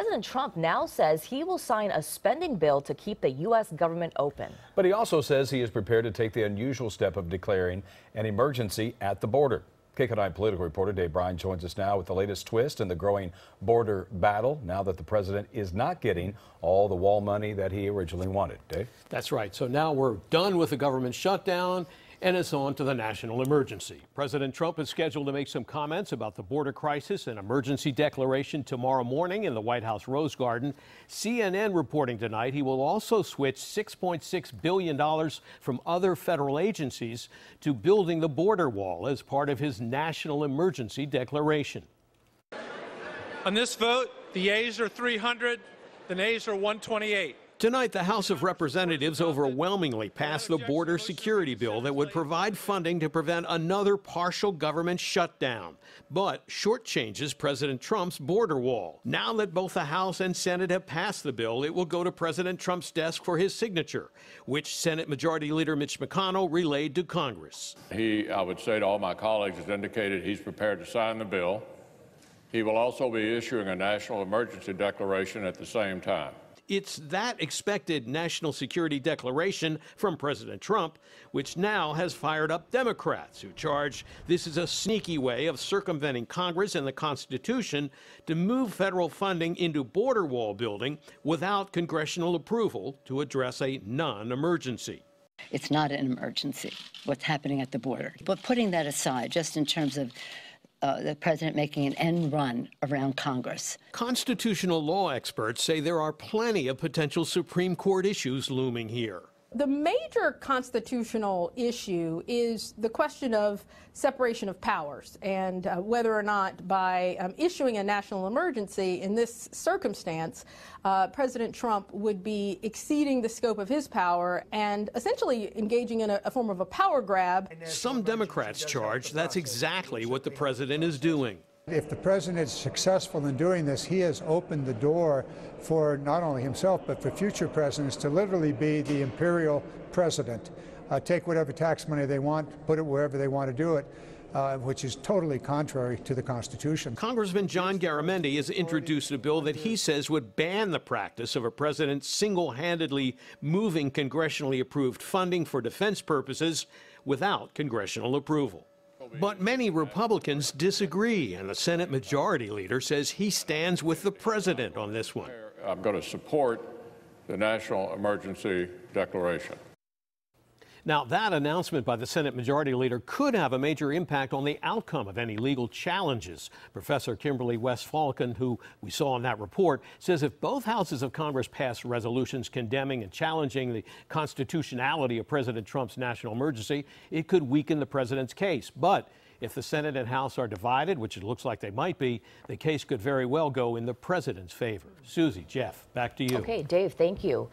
President Trump now says he will sign a spending bill to keep the U.S. government open. But he also says he is prepared to take the unusual step of declaring an emergency at the border. KCAL political reporter Dave Bryan joins us now with the latest twist in the growing border battle now that the president is not getting all the wall money that he originally wanted. Dave? That's right. So now we're done with the government shutdown and it's on to the national emergency. President Trump is scheduled to make some comments about the border crisis and emergency declaration tomorrow morning in the White House Rose Garden. CNN reporting tonight he will also switch $6.6 billion from other federal agencies to building the border wall as part of his national emergency declaration. On this vote, the yeas are 300, the nays are 128. Tonight, the House of Representatives overwhelmingly passed the border security bill that would provide funding to prevent another partial government shutdown, but shortchanges President Trump's border wall. Now that both the House and Senate have passed the bill, it will go to President Trump's desk for his signature, which Senate Majority Leader Mitch McConnell relayed to Congress. I would say to all my colleagues, has indicated he's prepared to sign the bill. He will also be issuing a national emergency declaration at the same time. It's that expected national security declaration from President Trump, which now has fired up Democrats who charge this is a sneaky way of circumventing Congress and the Constitution to move federal funding into border wall building without congressional approval to address a non-emergency. It's not an emergency, what's happening at the border. But putting that aside, just in terms of the president making an end run around Congress. Constitutional law experts say there are plenty of potential Supreme Court issues looming here. The major constitutional issue is the question of separation of powers and whether or not by issuing a national emergency in this circumstance, President Trump would be exceeding the scope of his power and essentially engaging in a form of a power grab. Some Democrats charge that's exactly what the president is doing. If the president is successful in doing this, he has opened the door for not only himself, but for future presidents to literally be the imperial president. Take whatever tax money they want, put it wherever they want to do it, which is totally contrary to the Constitution. Congressman John Garamendi has introduced a bill that he says would ban the practice of a president single-handedly moving congressionally approved funding for defense purposes without congressional approval. But many Republicans disagree, and the Senate Majority Leader says he stands with the president on this one. I'm going to support the national emergency declaration. Now, that announcement by the Senate Majority Leader could have a major impact on the outcome of any legal challenges. Professor Kimberly West Falcon, who we saw in that report, says if both houses of Congress pass resolutions condemning and challenging the constitutionality of President Trump's national emergency, it could weaken the president's case. But if the Senate and House are divided, which it looks like they might be, the case could very well go in the president's favor. Susie, Jeff, back to you. Okay, Dave, thank you.